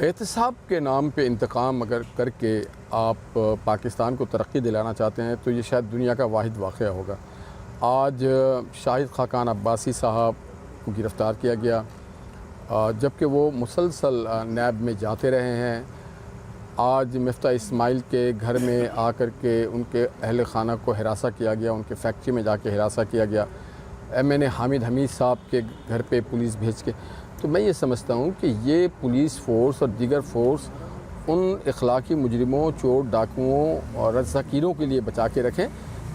احتساب کے نام پہ انتقام اگر کر کے آپ پاکستان کو ترقی دلانا چاہتے ہیں تو یہ شاید دنیا کا واحد واقعہ ہوگا۔ آج شاہد خاقان عباسی صاحب کو گرفتار کیا گیا، جبکہ وہ مسلسل نیب میں جاتے رہے ہیں۔ آج مفتاح اسماعیل کے گھر میں آ کر کے ان کے اہل خانہ کو ہراساں کیا گیا، ان کے فیکٹری میں جا کے ہراساں کیا گیا۔ MNA حامد حمید صاحب کے گھر پہ پولیس بھیج کے، تو میں یہ سمجھتا ہوں کہ یہ پولیس فورس اور دیگر فورس ان اخلاقی مجرموں، چور ڈاکوؤں اور رزاکیروں کے لیے بچا کے رکھیں۔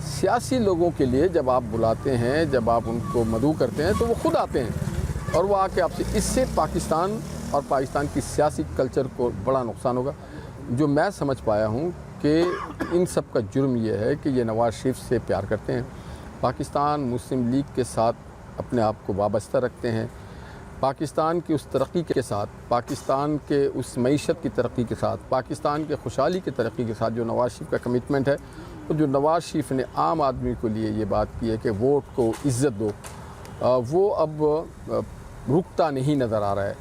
سیاسی لوگوں کے لیے جب آپ بلاتے ہیں، جب آپ ان کو مدعو کرتے ہیں تو وہ خود آتے ہیں اور وہ آ کے آپ سے، اس سے پاکستان اور پاکستان کی سیاسی کلچر کو بڑا نقصان ہوگا۔ جو میں سمجھ پایا ہوں کہ ان سب کا جرم یہ ہے کہ یہ نواز شریف سے پیار کرتے ہیں، پاکستان مسلم لیگ کے ساتھ اپنے آپ کو وابستہ رکھتے ہیں، پاکستان کی اس ترقی کے ساتھ، پاکستان کے اس معیشت کی ترقی کے ساتھ، پاکستان کے خوشحالی کی ترقی کے ساتھ جو نواز شریف کا کمٹمنٹ ہے، اور جو نواز شریف نے عام آدمی کو لیے یہ بات کی ہے کہ ووٹ کو عزت دو، وہ اب رکتا نہیں نظر آ رہا ہے۔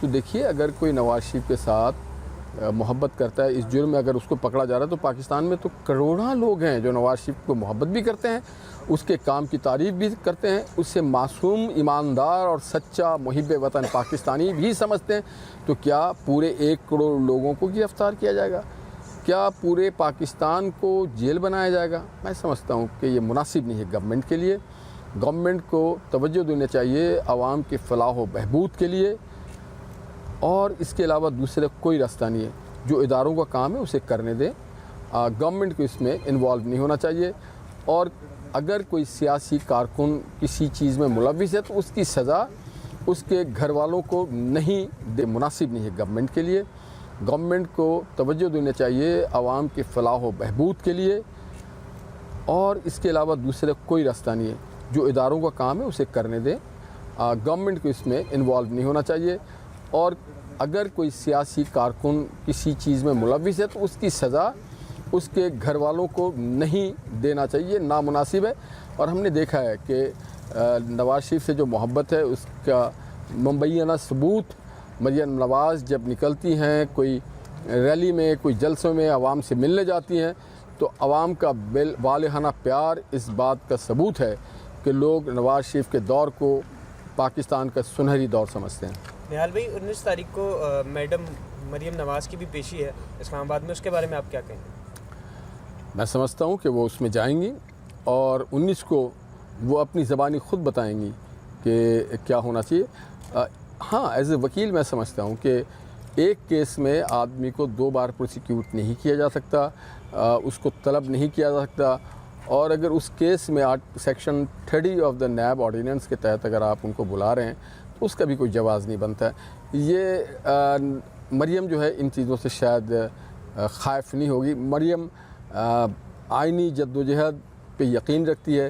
تو دیکھیے، اگر کوئی نواز شریف کے ساتھ محبت کرتا ہے، اس جرم میں اگر اس کو پکڑا جا رہا ہے، تو پاکستان میں تو کروڑوں لوگ ہیں جو نواز شریف کو محبت بھی کرتے ہیں، اس کے کام کی تعریف بھی کرتے ہیں، اس سے معصوم، ایماندار اور سچا محب وطن پاکستانی بھی سمجھتے ہیں۔ تو کیا پورے 1 کروڑ لوگوں کو گرفتار کیا جائے گا؟ کیا پورے پاکستان کو جیل بنایا جائے گا؟ میں سمجھتا ہوں کہ یہ مناسب نہیں ہے گورنمنٹ کے لیے۔ گورنمنٹ کو توجہ دینا چاہیے عوام کی فلاح و بہبود کے لیے، اور اس کے علاوہ دوسرے کوئی راستہ نہیں ہے۔ جو اداروں کا کام ہے اسے کرنے دیں، گورنمنٹ کو اس میں انوالو نہیں ہونا چاہیے، اور اگر کوئی سیاسی کارکن کسی چیز میں ملوث ہے تو اس کی سزا اس کے گھر والوں کو نہیں مناسب نہیں ہے گورنمنٹ کے لیے۔ گورنمنٹ کو توجہ دینا چاہیے عوام کی فلاح و بہبود کے لیے، اور اس کے علاوہ دوسرے کوئی راستہ نہیں ہے۔ جو اداروں کا کام ہے اسے کرنے دیں، گورنمنٹ کو اس میں انوالو نہیں ہونا چاہیے، اور اگر کوئی سیاسی کارکن کسی چیز میں ملوث ہے تو اس کی سزا اس کے گھر والوں کو نہیں دینا چاہیے، نامناسب ہے۔ اور ہم نے دیکھا ہے کہ نواز شریف سے جو محبت ہے اس کا مبینہ ثبوت مریم نواز جب نکلتی ہیں کوئی ریلی میں، کوئی جلسوں میں، عوام سے ملنے جاتی ہیں، تو عوام کا والہانہ پیار اس بات کا ثبوت ہے کہ لوگ نواز شریف کے دور کو پاکستان کا سنہری دور سمجھتے ہیں۔ نہال بھائی، 19 تاریخ کو میڈم مریم نواز کی بھی پیشی ہے اسلام آباد میں، اس کے بارے میں آپ کیا کہیں گے؟ میں سمجھتا ہوں کہ وہ اس میں جائیں گی، اور 19 کو وہ اپنی زبانی خود بتائیں گی کہ کیا ہونا چاہیے۔ ہاں، ایز اے وکیل میں سمجھتا ہوں کہ ایک کیس میں آدمی کو 2 بار پروسیکیوٹ نہیں کیا جا سکتا، اس کو طلب نہیں کیا جا سکتا، اور اگر اس کیس میں section 30 of the NAB ordinance کے تحت اگر آپ ان کو بلا رہے ہیں تو اس کا بھی کوئی جواز نہیں بنتا ہے۔ یہ مریم جو ہے ان چیزوں سے شاید خائف نہیں ہوگی۔ مریم آئینی جدوجہد پہ یقین رکھتی ہے۔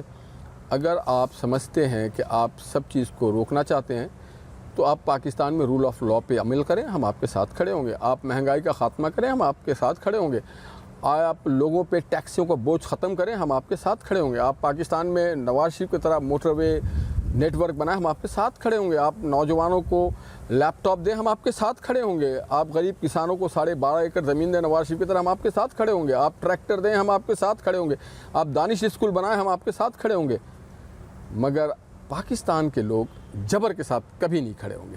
اگر آپ سمجھتے ہیں کہ آپ سب چیز کو روکنا چاہتے ہیں تو آپ پاکستان میں رول آف لا پہ عمل کریں، ہم آپ کے ساتھ کھڑے ہوں گے۔ آپ مہنگائی کا خاتمہ کریں، ہم آپ کے ساتھ کھڑے ہوں گے۔ آپ لوگوں پہ ٹیکسوں کا بوجھ ختم کریں، ہم آپ کے ساتھ کھڑے ہوں گے۔ آپ پاکستان میں نواز شریف کی طرح موٹر وے نیٹ ورک بنائیں، ہم آپ کے ساتھ کھڑے ہوں گے۔ آپ نوجوانوں کو لیپ ٹاپ دیں، ہم آپ کے ساتھ کھڑے ہوں گے۔ آپ غریب کسانوں کو 12.5 ایکڑ زمین دیں نواز شریف کی طرح، ہم آپ کے ساتھ کھڑے ہوں گے۔ آپ ٹریکٹر دیں، ہم آپ کے ساتھ کھڑے ہوں گے۔ آپ دانش اسکول بنائیں، ہم آپ کے ساتھ کھڑے ہوں گے۔ مگر پاکستان کے لوگ جبر کے ساتھ کبھی نہیں کھڑے ہوں گے۔